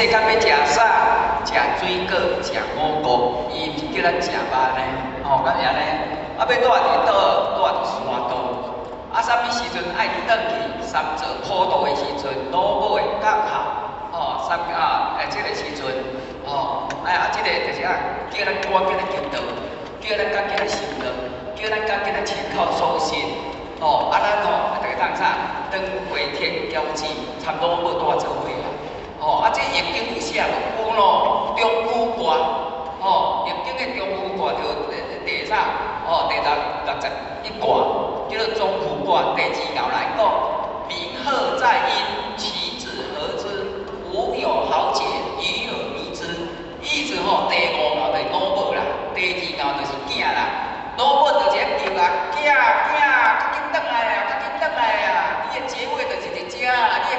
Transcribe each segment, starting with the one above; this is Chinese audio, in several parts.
世间要食啥？食水果，食五谷，伊毋是叫咱食肉呢。吼，敢是安尼？啊，要住伫倒，住伫山道。啊，啥物时阵爱转去？三做坡道的时阵，老母的角头，吼，即个时阵，吼，即个就是叫咱我叫咱求道，叫咱甲叫咱修道，叫咱甲叫咱前口守信。吼，咱吼，大家当啥？当回天交际，差不多要住做伙啊。吼，这易经有写有讲咯，中午卦，吼，易经的中午卦就第啥？吼，第61卦叫做中午卦，第2爻来讲，明鹤在阴，其子何之？无有豪杰，与尔迷之。意思吼，第5爻就是老母啦，第2爻就是囝啦。老母就是咧叫啊，囝，较紧转来啊，较紧转来啊！你的结尾就是一只，你的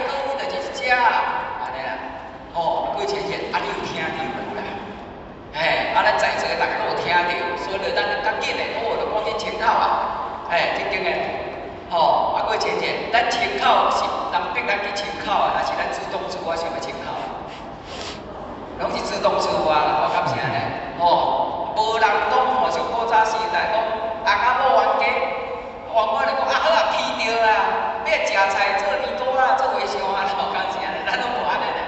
果尾就是一只，安尼啦。哦，过前前，你有听到无啦？咱在座大家都有听到，所以咱就较紧的，就赶紧请口啊！这经的，过前前，咱请口是人逼咱去请口啊，还是咱自动自发想要请口啊？拢是自动自发啦，敢是安尼？无人讲像古早时代讲，翁仔某冤家，冤家就讲好啊，气着啦，要食菜做年糕啊，做月饼啊，敢是安尼？咱拢无安尼咧，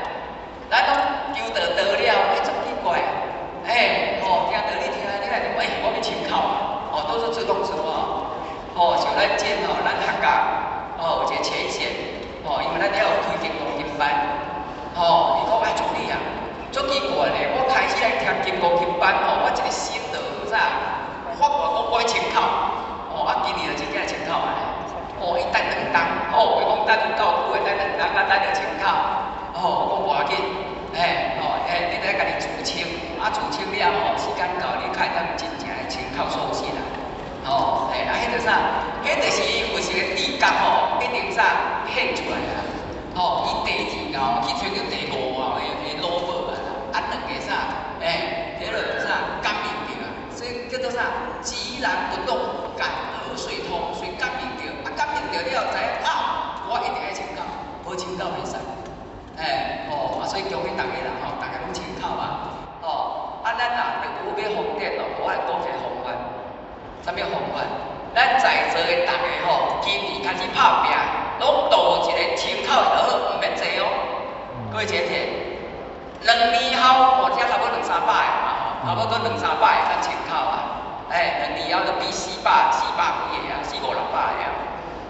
咱拢求道得了，足奇怪。听道理听，你来就我要请口啊，都是自动自发。像咱咱学校，有一个前线，因为咱了有开金刚经班，伊讲助理啊。足奇怪嘞！我开始来听金刚经班我一个心得啥，发觉讲我要请口，今年就真正请口啊！伊等2冬，伊讲等有够久的，等2冬等着请口，我讲无要紧，你得家己自清，自清了时间到，你才会当真正的请口守信啦。迄个啥，迄就是有时个字角一定啥显出来啊！伊第2爻去找到第5爻的老母啊！两个啥？迄落啥感应着啊？所以叫做啥？寂然不动，感而水通，所以感应着，感应着了，知影我一定要请教，无请教袂使。所以恭喜大家啦，大家拢请教啊。咱若有要方便我来讲一个方法。啥物方法？咱在座的大家今年开始拍拼，拢度一个请考就好，毋免坐哦。各位姐姐。2年后，这差不多2、300嘛，差不多2、300咱请考啊。2年后就比400、400几个啊，4、5、600个啊。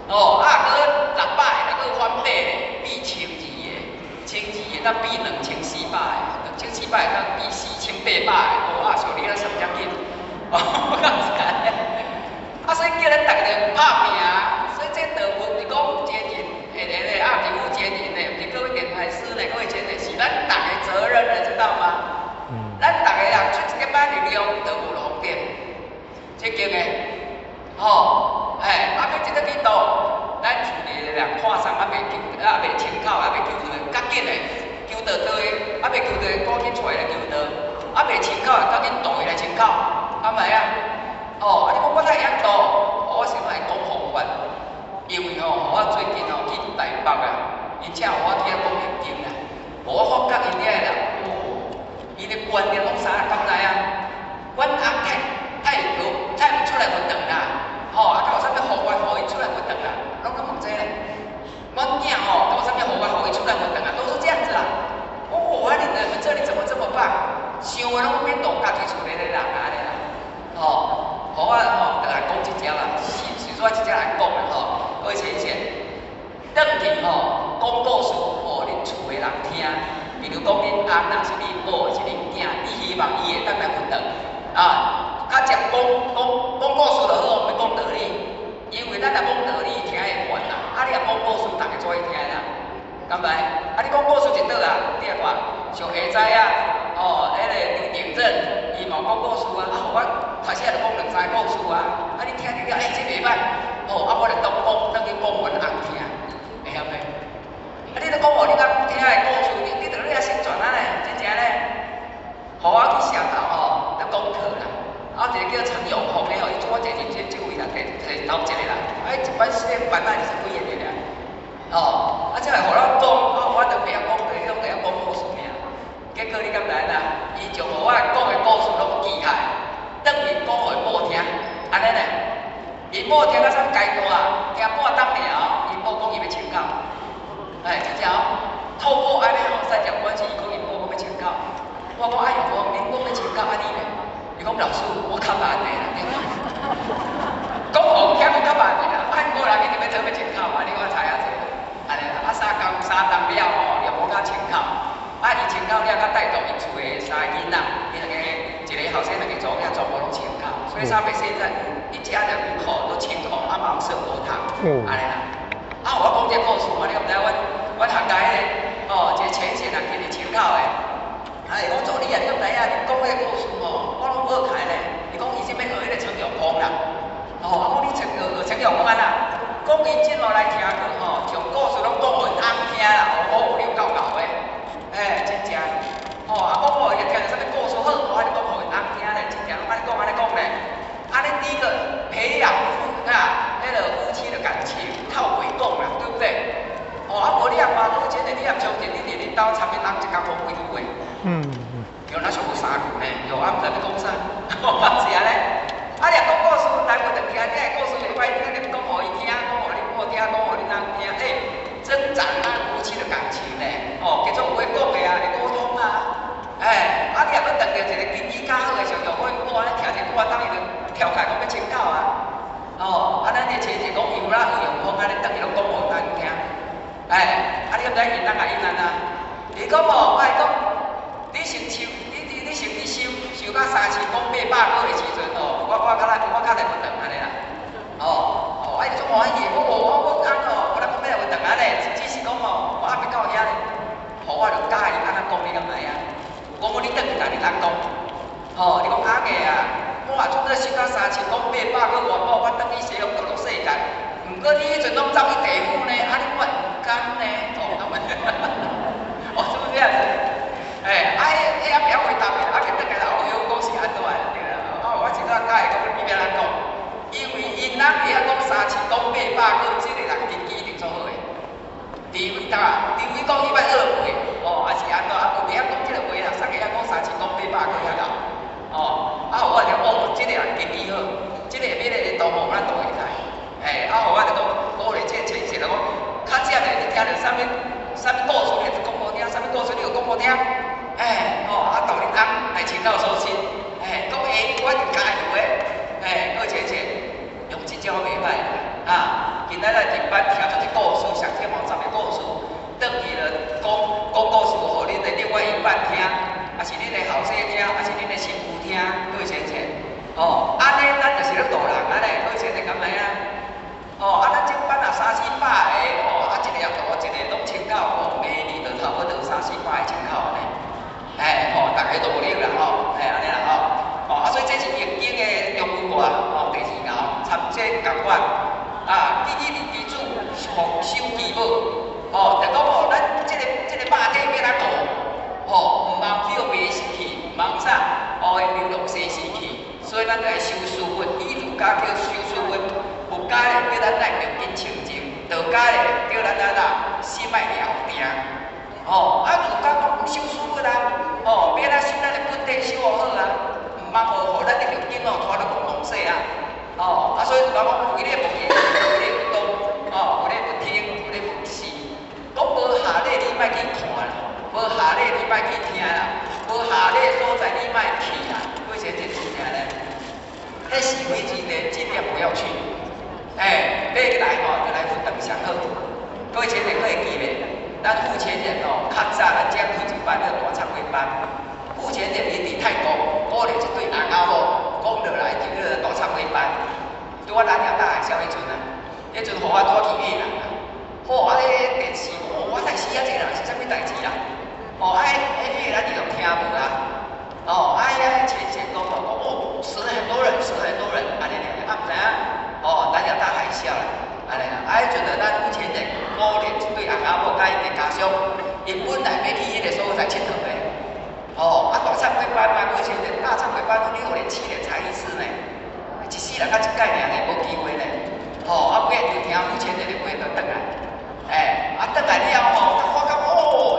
搁600个，搁翻倍咧，比1000个，1000个咱比2400个，2400个咱比4800个，像你那3点紧，所以叫咱大家拍拼，所以这道文是讲接近，题目接近的，不是各位电台师呢，各位姐姐是咱大家责任的，知道吗？咱大家人出一个班力量，都无方便，这经的，要一个去倒，咱厝里的人看上还袂求，袂请口，还袂求到，较紧的，求到倒去，还袂求到，赶紧出来求到，袂请口，赶紧倒来请口，敢袂啊？你讲我哪会晓倒？我想来讲方法，因为我最近去台北啊，因请我听讲易经啦，我发觉因遐人，伊的观念拢啥？敢知啊？阮翁太毋出来运动啦，啊，有啥物户外互伊出来运动啦？拢咁问这咧。阮囝有啥物户外互伊出来运动啊？都是这样子啦。我你们这里怎么这么棒？想的拢变动家己厝里的人安尼啦，我就来讲一条啦，是说一条来讲的各位先生，转去讲故事互恁厝的人听。比如讲恁翁若是恁某是恁囝，你希望伊会当来运动较接讲故事就好，袂讲道理，因为咱若讲道理听会烦啦，你若讲故事，大家做会听啦，敢袂？你讲故事一倒啊，你也看，像下载迄个刘鼎正，伊嘛讲故事互我头先就讲2、3个故事你听着了，这袂歹，我就当去讲阮翁听，会晓袂？你都讲互你翁听的故事，你着你也先传咧，真正咧，互我去上头咧讲课啦，一个叫陈永峰的伊做我坐这位啦，第头一个啦，一班班20几个俩，这来互咱讲，我着袂晓讲，袂晓讲故事听，透过安尼吼三角关系，伊讲因某讲要请教，我讲哎呦，我恁某要请教安尼咧，伊讲老师我较慢的啦，讲好听我较慢的啦，哎无人一定要做要请教，安尼我猜下子，安尼啦，啊三工了吼，又无甲请教，啊伊请教了，甲带动伊厝的三个囡仔，伊两个一个后生两个查某囝全部拢请教，所以啥袂使在一家人五口都请考，啊嘛有算无读，安尼啦。啊，我讲一个故事嘛，你毋知阮学界咧，哦，一个前线人今日请教的，伊讲助理啊，你毋知啊，你讲迄个故事吼，我拢学开咧。伊讲伊是要学迄个陈玉峰啦，哦，啊，讲你学陈玉峰啊啦，讲伊进落来听课吼，从故事拢讲互因翁听啦，哦，你有够够的，真正，哦，啊，讲吼伊听着啥物故事好，我就讲互因翁听咧，真正拢安尼讲咧，啊，你第一个培养那个夫妻的感情，靠袂讲啦，对不对？哦，啊，无你也嘛，我真的你也相信，你伫恁兜参与人一工讲几句话？有那上有3句呢，有啊，毋知要讲啥，是安尼。啊，你讲故事来回就听，你个故事袂歹听，你讲互伊听，讲互恁某听，讲互恁翁听，增长咱夫妻的感情呢。哦，叫做有话讲的啊，会沟通啊。啊，你若要碰到一个经济较好的上，我安尼听者，我当伊就跳开讲要请教啊。哦，啊，咱个前是讲有啦，有用风啊，你等于拢讲互咱听。啊，你毋知因人啊，伊讲无，我讲，你成收，你成你收到3千讲800个的时阵哦，我较来不长安尼啦。啊，伊种欢喜，我翁哦，我来讲要来不长安尼，只是讲哦，我还没到遐咧，我就教伊安怎讲，你敢知啊？讲你等于甲你人讲，你讲阿个啊，我也做做收到3千讲800个元宝，我等于西洋到世界。毋过你迄阵拢走去地府呢，啊你我唔甘呢，是不是这样子？也不要回答的，啊，去等下后后讲是安怎的，对啦。我真正教伊讲，你别人讲，因为因人会晓讲3千讲800个，这个人根基一定做好的。除非讲伊捌学过，还是安怎，啊，袂晓讲这个话啦，啥个晓讲3千讲800个遐个，我就讲，这个人根基好，这个买个图簿咱都会知。我就讲，这个前世就讲，较少的你听到啥物故事，你就讲无听；啥物故事你就讲无听。到恁翁来请教收心。讲我就加油的。而且用这招袂歹啊！今仔日入班听到这故事，上天网站的故事，转去了讲故事，互恁的另外一半听，还是恁的后生听，还是恁的媳妇听，各位先生。安尼咱就是咧大人安尼，各位先生敢知啊？咱这班啊3、400个，一个也大，一个拢请教，5年就差不多3、400个请教安尼。大家都努力啦安尼啦所以这是易经的中句话第2爻，参这共款记记主防守其宝，就讲咱这个肉体要咱顾，毋茫叫袂失去，毋茫啥，会流落生死去，所以咱就要修书文，以儒家叫修书文。佛家咧叫咱来着紧清净，道家咧叫咱心爱了定。儒家讲修书本啊，免咱修咱的本体修好啊，毋茫互咱的着紧拖到公共洗啊。所以就讲为咧无言，为咧不动，为咧不听，为咧不视。讲无下咧你莫去看啦，无下咧你莫去听啦，无下咧所在你莫去啦。为啥这是这样呢？迄是非之人尽量不要去。要来就来分等上好。各位前人可以记咧，咱付钱人较早咱只开一班叫大参会班，付钱人伊伫泰国鼓励一对翁仔某，讲落来就叫大参会班。拄我南洋大海啸迄阵啊，迄阵互我带去越南啊，咧电视我才死啊这人是啥物代志啦？越南你都听无啦？前线讲死了很多人，安尼咧，毋知影。南洋大海啸啦，安尼啦，迄阵咱有钱人鼓励一对翁仔某甲因的家属，因本来要去迄个所在佚佗的，大忏悔班啊，有钱人大忏悔班，6年7年才一次呢，一世人甲一届尔呢，无机会呢，尾仔就听有钱人的话就转来，转来了发觉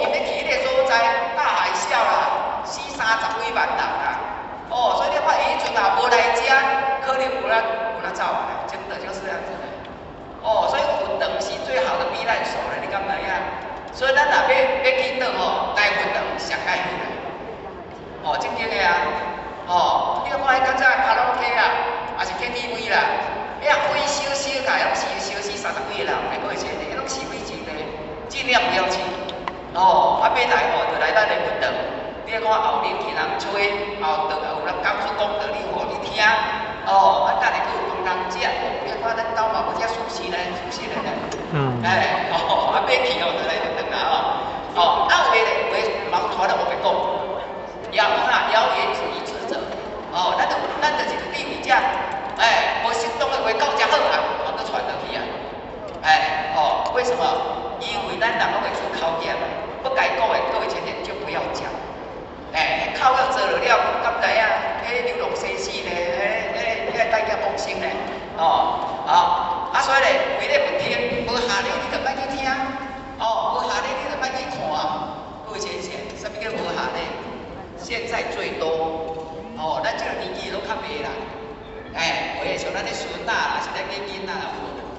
因要去迄个所在大海啸啦，死30几万人啊，所以你看伊迄阵也无来遮，可能有咱走来。真的就是这样子的，所以有等是最好的避难所了，你敢知影？所以咱若要去倒吼，大运动上解好啦。哦，正经的啊。哦，你看迄较早卡拉 OK 啊，也是 KTV 啦，遐开小小个，拢是小时30几个人，袂过钱的，拢是费钱的，尽量不要去。哦，啊，要来吼，就来咱的运动。你看后年去人吹，后有人讲出讲道理互你听。哦，啊，等下佫有饭通食。哦，你看咱兜嘛有遮舒适呢，舒适的呢。哎，哦，啊，要去哦，就来运动啦哦。哦，啊，有诶咧，有诶人传了我袂讲，谣言止于智者。哦，咱就是以为遮，哎，无适当的话讲遮好啊，我佫传落去啊。哎，哦，为什么？因为咱人拢会出口业，不该讲的各位前就不要讲。哎，口要做了了，敢知影？迄流浪西施咧，迄大家放心咧。哦，所以咧，为了不听，无下咧，你就莫去听。哦，无下咧，你就莫去看。各位前，什么叫无下咧？现在最多。哦，咱这个年纪都较袂啦。哎，有诶像咱咧孙啊，还是咱个囡仔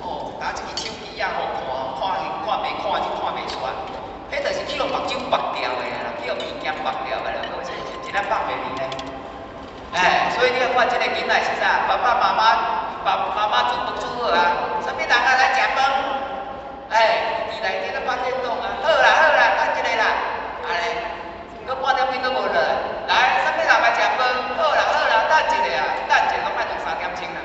哦，拿一支手机啊，看袂看就看袂出来。迄就是去互目睭绑掉的啦，去互物件绑掉的啦，好像一粒绑袂离咧。哎，所以你看这个囡仔是啥？爸爸妈妈煮不煮好啊？啥物人啊来食饭？哎，伫内底咧发电动啊，好啦，等一下啦，安尼，搁半点钟都无落来，啥物人来食饭？好啦，等一下啊，等一下拢爱2、3点钟啦。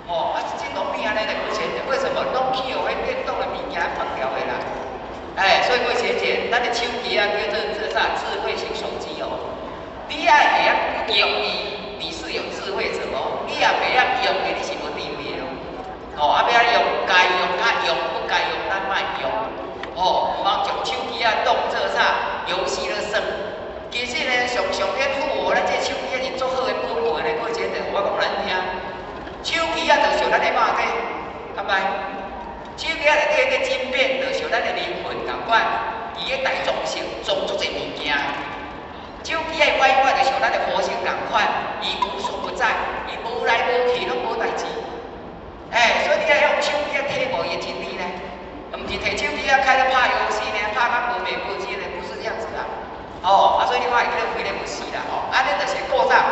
哦，这农民安尼来过钱的，为什么？拢去互迄电动的物件绑掉的啦。哎，所以各位姐姐，咱的手机啊，叫做啥智慧型手机哦。你爱会晓用伊，你是有智慧者哦。你也袂晓用的，你是无智慧哦。哦，要用该用较用，不该用咱莫用。哦，毋通将手机啊当做啥游戏咧耍。其实呢，上天赋哦，咱这手机是足好的宝贝咧。各位姐姐，我讲难听，手机啊就像咱的肉体，敢知？手机啊内底个晶片，就像咱的灵魂同款，伊个大众性装足侪物件。手机的 WiFi 就像咱的火星同款，伊无所不在，伊无来无去，拢无代志。哎，所以你要用手机啊体无伊的精力呢，毋是摕手机啊开咧拍游戏呢，拍到无眠无知呢，不是这样子的。哦，所以你看伊个规个不是啦，安尼就是顾啥？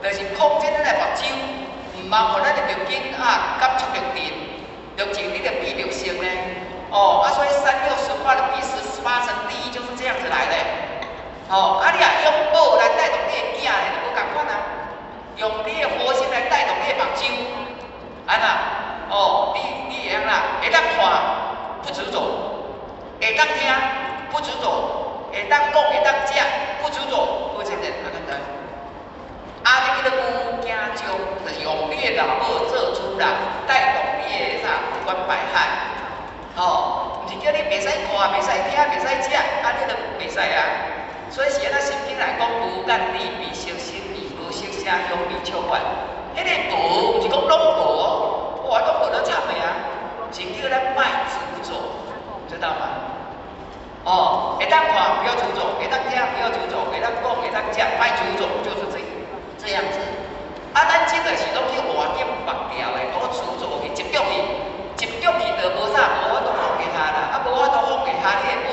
就是控制咱的目睭，毋茫互咱的目镜啊接触着电。就尽力的比流行呢，所以360化的比18成第一就是这样子来的，你啊用宝来带动你的囝呢，就无共款啊，用你的火星来带动你的目睭，安那，你会晓啦，会当看不执着，会当听不执着，会当讲会当食不执着，各位亲人，看看看。你叫做物件中，就是用你的老母做主人，带动你的啥五官百骸，毋是叫你袂使看、袂使听、袂使食，你就袂使啊。所以是安那圣经来讲，无眼力必伤心意，无声声香味秋款。迄个无，毋是讲拢无哦，拢无得惨的啊，是叫咱莫执着，知道吗？会当看不要执着，会当听不要执着，会当讲会当食，莫执着，就是这样子，咱即个是拢去外境绑掉的，拢执着去，集中去，就无啥，无法度放给他啦，无法度放给他，你会袂